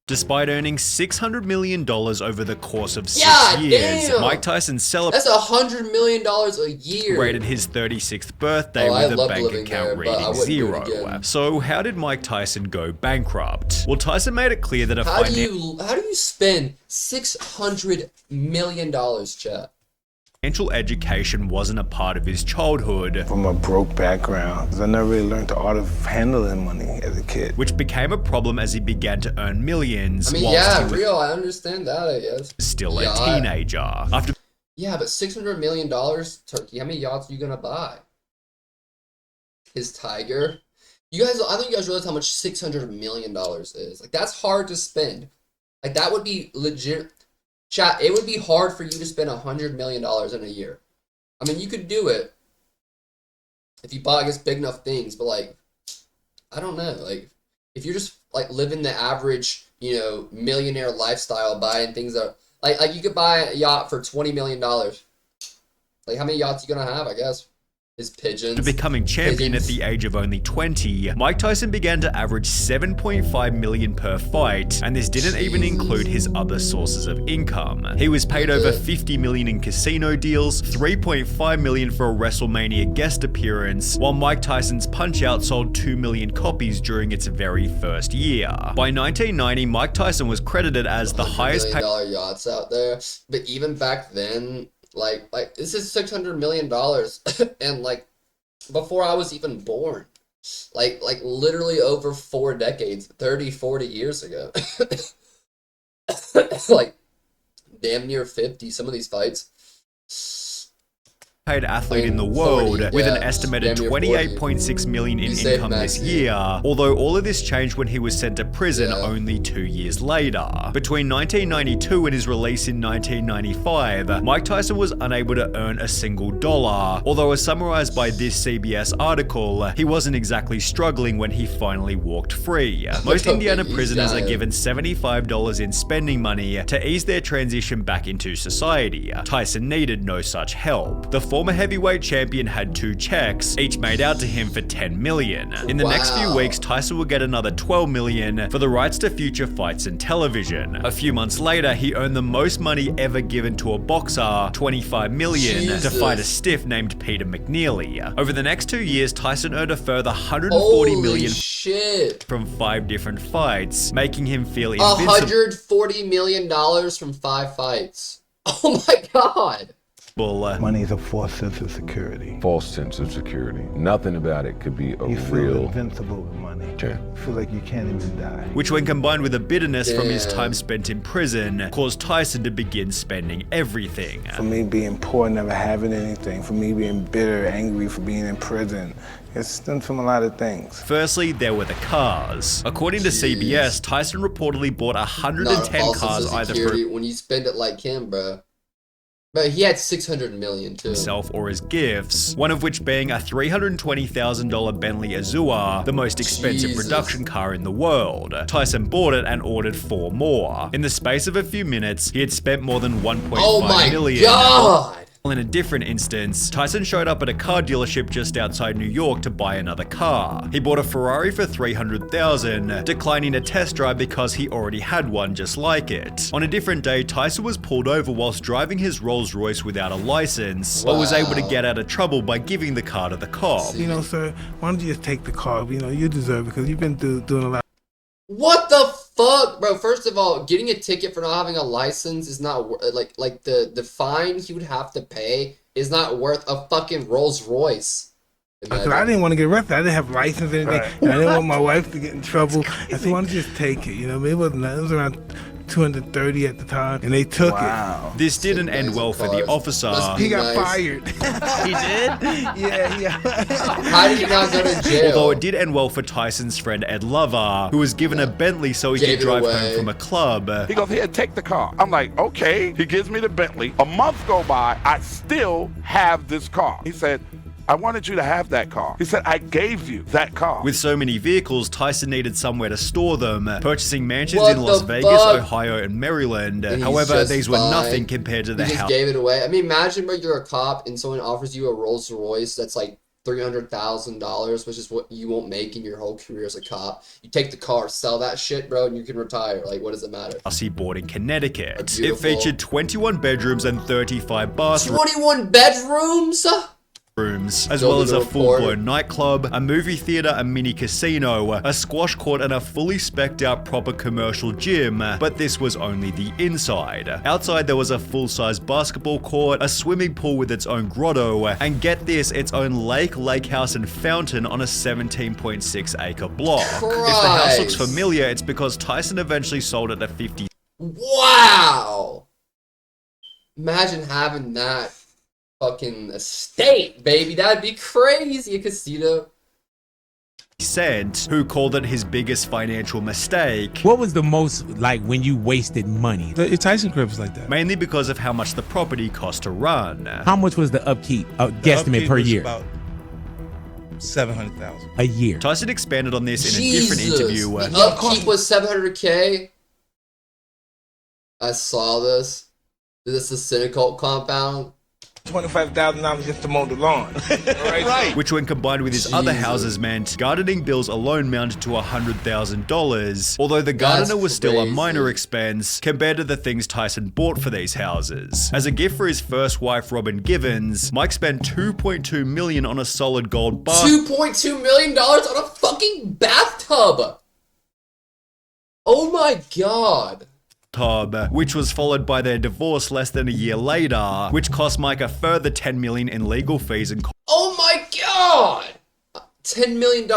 Despite earning $600 million over the course of 6 years, damn. Mike Tyson That's celebrated $100 million a year. his 36th birthday with a bank account reading 0. So how did Mike Tyson go bankrupt? Well, Tyson made it clear that how do you spend $600 million, chat? Financial education wasn't a part of his childhood. From a broke background, I never really learned the art of handling money as a kid. Which became a problem as he began to earn millions. I mean, yeah, real, I understand that, I guess. Still a teenager. Yeah, but $600 million, Turkey, how many yachts are you gonna buy? His Tiger? I don't think you guys realize how much $600 million is. Like, that's hard to spend. Like, that would be legit. Chat, it would be hard for you to spend $100 million in a year. I mean, you could do it if you buy, I guess, big enough things, but, like, I don't know. Like, if you're just, like, living the average, you know, millionaire lifestyle, buying things that, like you could buy a yacht for $20 million. Like, how many yachts are you gonna have, I guess? His pigeons. After becoming champion at the age of only 20, Mike Tyson began to average $7.5 million per fight, and this didn't even include his other sources of income. He was paid over $50 million in casino deals, $3.5 million for a WrestleMania guest appearance, while Mike Tyson's Punch-Out sold 2 million copies during its very first year. By 1990, Mike Tyson was credited as the highest paid $100 million yachts out there, but even back then, like this is $600 million, and like before I was even born, like literally over 4 decades, 30, 40 years ago, like damn near 50. Some of these fights. Paid athlete in the world, with an estimated $28.6 million in income this year, although all of this changed when he was sent to prison only 2 years later. Between 1992 and his release in 1995, Mike Tyson was unable to earn a single dollar, although as summarized by this CBS article, he wasn't exactly struggling when he finally walked free. Most Indiana prisoners are given $75 in spending money to ease their transition back into society. Tyson needed no such help. The former heavyweight champion had 2 checks, each made out to him for $10 million. In the next few weeks, Tyson would get another $12 million for the rights to future fights and television. A few months later, he earned the most money ever given to a boxer, $25 million, to fight a stiff named Peter McNeely. Over the next 2 years, Tyson earned a further $140 million from 5 different fights, making him feel invincible. $140 million from 5 fights. Oh my god! Money is a false sense of security. False sense of security. Nothing about it could be a you feel real... invincible with money. Okay. You feel like you can't even die. Which, when combined with a bitterness from his time spent in prison, caused Tyson to begin spending everything. For me being poor, never having anything, for me being bitter, angry for being in prison, it stems from a lot of things. Firstly, there were the cars. According to CBS, Tyson reportedly bought 110 cars either for when you spend it like him, bro. But he had $600 million too. Himself or as gifts, one of which being a $320,000 Bentley Azure, the most expensive production car in the world. Tyson bought it and ordered 4 more. In the space of a few minutes, he had spent more than $1.5 million. God! In a different instance, Tyson showed up at a car dealership just outside New York to buy another car. He bought a Ferrari for $300,000, declining a test drive because he already had one just like it. On a different day, Tyson was pulled over whilst driving his Rolls Royce without a license, but was able to get out of trouble by giving the car to the cop. You know, sir, why don't you just take the car? You know, you deserve it because you've been doing a lot. What the fuck, bro? First of all, getting a ticket for not having a license is not like the fine he would have to pay is not worth a fucking Rolls Royce. Because I didn't want to get arrested. I didn't have a license or anything. Right. And I didn't want my wife to get in trouble. I said, why don't you just take it? You know, it wasn't that. It was around 230 at the time, and they took it. This didn't end well for the officer. He got fired. He did? Yeah. How did he not go to jail? Although it did end well for Tyson's friend Ed Lover, who was given a Bentley so he could drive home from a club. He goes, here, take the car. I'm like, okay. He gives me the Bentley. A month go by, I still have this car. He said, I wanted you to have that car. He said, I gave you that car. With so many vehicles, Tyson needed somewhere to store them, purchasing mansions in Las Vegas, Ohio, and Maryland. However, these were nothing compared to the house. He just gave it away. I mean, imagine, bro, you're a cop and someone offers you a Rolls Royce that's like $300,000, which is what you won't make in your whole career as a cop. You take the car, sell that shit, bro, and you can retire. Like, what does it matter? He bought in Connecticut. It featured 21 bedrooms and 35 bathrooms. 21 bedrooms? As well as a full-blown nightclub, a movie theater, a mini casino, a squash court, and a fully spec'd out proper commercial gym, but this was only the inside. Outside there was a full-size basketball court, a swimming pool with its own grotto, and get this, its own lake, lake house, and fountain on a 17.6 acre block. If the house looks familiar, it's because Tyson eventually sold it at 50. Wow! Imagine having that fucking estate, baby. That'd be crazy. A casino. Cent, who called it his biggest financial mistake. What was the most, like, when you wasted money? The Tyson crib was like that. Mainly because of how much the property cost to run. How much was the upkeep, guesstimate per year? About $700,000 a year. Tyson expanded on this in a different interview. The upkeep was $700K. I saw this. This is the cynicalul compound. $25,000 just to mow the lawn. Right. Which when combined with his other houses meant gardening bills alone mounted to $100,000, although the gardener was still a minor expense compared to the things Tyson bought for these houses. As a gift for his first wife, Robin Givens, Mike spent $2.2 million on a solid gold bath. $2.2 million on a fucking bathtub! Oh my god. Which was followed by their divorce less than a year later, which cost Mike a further $10 million in legal fees and oh my god! $10 million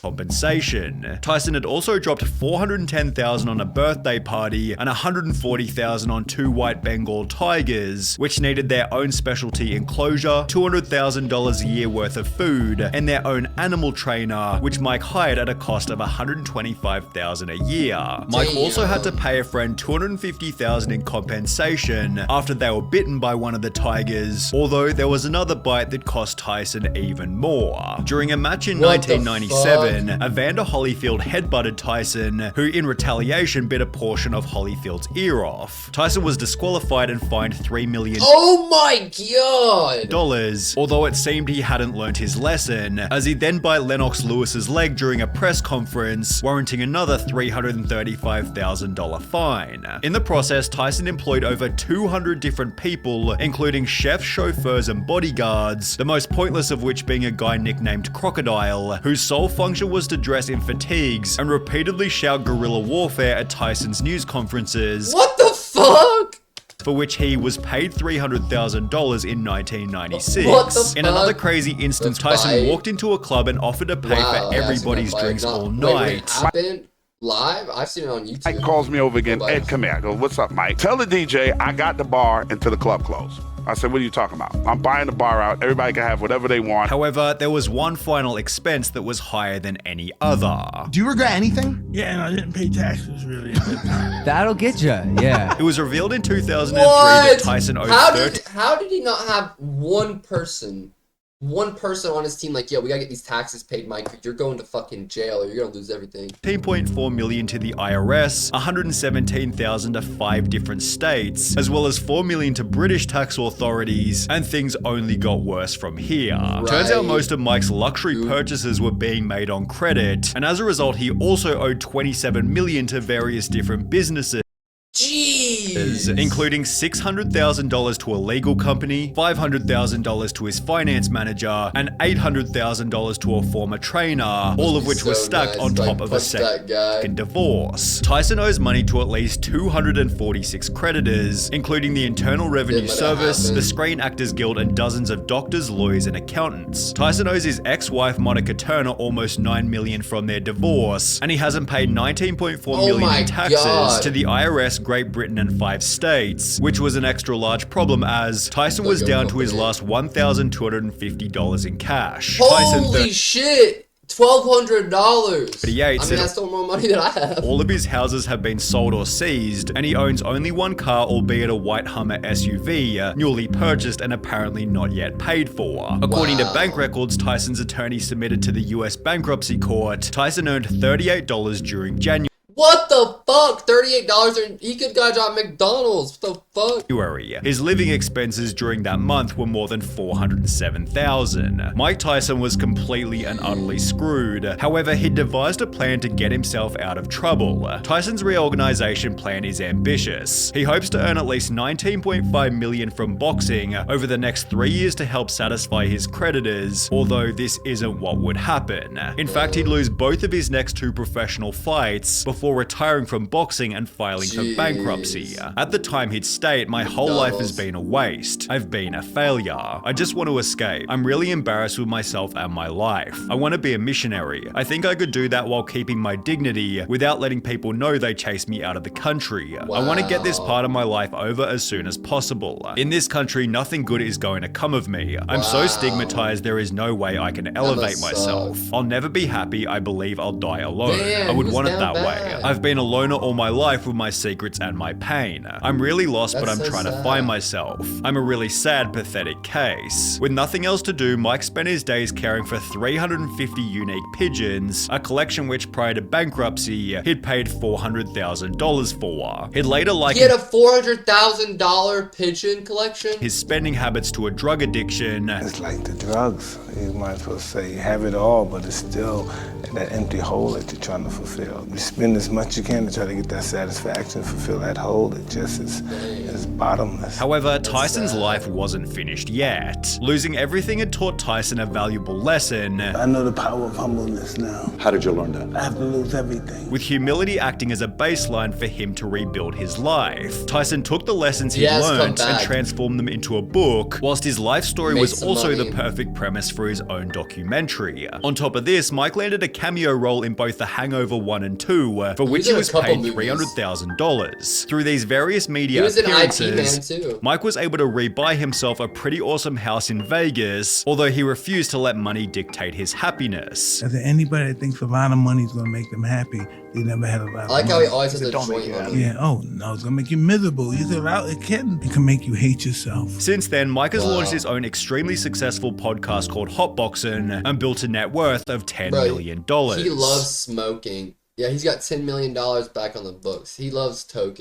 compensation. Tyson had also dropped $410,000 on a birthday party and $140,000 on 2 white Bengal tigers, which needed their own specialty enclosure, $200,000 a year worth of food, and their own animal trainer, which Mike hired at a cost of $125,000 a year. Mike also had to pay a friend $250,000 in compensation after they were bitten by one of the tigers, although there was another bite that cost Tyson even more. During a match in 1997, Evander Holyfield headbutted Tyson, who in retaliation bit a portion of Holyfield's ear off. Tyson was disqualified and fined $3 million. Oh my god! Although it seemed he hadn't learnt his lesson, as he then bit Lennox Lewis's leg during a press conference, warranting another $335,000 fine. In the process, Tyson employed over 200 different people, including chefs, chauffeurs, and bodyguards, the most pointless of which being a guy nicknamed Crocodile, whose sole function was to dress in fatigues and repeatedly shout guerrilla warfare at Tyson's news conferences. What the fuck? For which he was paid $300,000 in 1996. What the fuck? In another crazy instance, Tyson walked into a club and offered to pay for everybody's drinks all night. Wait, it happened live? I've seen it on YouTube. Mike calls me over again. Ed, come here. I go, what's up, Mike? Tell the DJ I got the bar until the club closed. I said, what are you talking about? I'm buying the bar out. Everybody can have whatever they want. However, there was one final expense that was higher than any other. Do you regret anything? Yeah, and I didn't pay taxes really. That'll get you, yeah. It was revealed in 2003 that Tyson owed How did he not have one person on his team like, yo, we gotta get these taxes paid, Mike. You're going to fucking jail or you're gonna lose everything. $10.4 million to the IRS, $117,000 to 5 different states, as well as $4 million to British tax authorities, and things only got worse from here. Turns out most of Mike's luxury purchases were being made on credit, and as a result, he also owed $27 million to various different businesses. Jeez. Including $600,000 to a legal company, $500,000 to his finance manager, and $800,000 to a former trainer, all of which was stacked on top of a second divorce. Tyson owes money to at least 246 creditors, including the Internal Revenue Service, the Screen Actors Guild, and dozens of doctors, lawyers, and accountants. Tyson owes his ex-wife Monica Turner almost $9 million from their divorce, and he hasn't paid $19.4 million in taxes to the IRS, Great Britain, and 5 states, which was an extra large problem as Tyson was down to his last $1,250 in cash. Holy shit! $1,200. 38 I mean, that's still more money than I have. All of his houses have been sold or seized, and he owns only one car, albeit a white Hummer SUV, newly purchased and apparently not yet paid for. According to bank records Tyson's attorney submitted to the US bankruptcy court, Tyson earned $38 during January. What the fuck? $38? He could got a job at McDonald's. What the fuck? His living expenses during that month were more than $407,000. Mike Tyson was completely and utterly screwed. However, he devised a plan to get himself out of trouble. Tyson's reorganization plan is ambitious. He hopes to earn at least $19.5 million from boxing over the next 3 years to help satisfy his creditors, although this isn't what would happen. In fact, he'd lose both of his next 2 professional fights before retiring from boxing and filing for bankruptcy. At the time, he'd state, "My whole life has been a waste. I've been a failure. I just want to escape. I'm really embarrassed with myself and my life. I want to be a missionary. I think I could do that while keeping my dignity without letting people know they chased me out of the country. I want to get this part of my life over as soon as possible. In this country, nothing good is going to come of me. I'm so stigmatized there is no way I can elevate myself. I'll never be happy. I believe I'll die alone. Damn, I would he was want it down that way. bad. I've been a loner all my life with my secrets and my pain. I'm really lost, but That's I'm so trying to sad. find myself. I'm a really sad, pathetic case." With nothing else to do, Mike spent his days caring for 350 unique pigeons, a collection which prior to bankruptcy, he'd paid $400,000 for. He'd later He likened had a $400,000 pigeon collection? his spending habits to a drug addiction. It's like the drugs. You might as well say you have it all, but it's still that empty hole that you're trying to fulfill. You spend as much as you can to try to get that satisfaction, fulfill that hole. It just is bottomless. However, Tyson's life wasn't finished yet. Losing everything had taught Tyson a valuable lesson, I know the power of humbleness now. How did you learn that? I have to lose everything. with humility acting as a baseline for him to rebuild his life. Tyson took the lessons he Yes, come learned and back. transformed them into a book, whilst his life story Made was some also money. the perfect premise for his own documentary. On top of this, Mike landed a cameo role in both The Hangover 1 and 2, for which in he a was couple paid movies. $300,000. Through these various He media was an IP appearances, man too. Mike was able to rebuy himself a pretty awesome house in Vegas, although he refused to let money dictate his happiness. As anybody that thinks a lot of money is going to make them happy, they never had a lot of I like how money. he always has a joint on him. Yeah, oh no, it's gonna make you miserable. You said, well, it can make you hate yourself. Since then, Mike has launched his own extremely successful podcast called Hotboxin' and built a net worth of $10 million. He loves smoking. Yeah, he's got $10 million back on the books. He loves toking.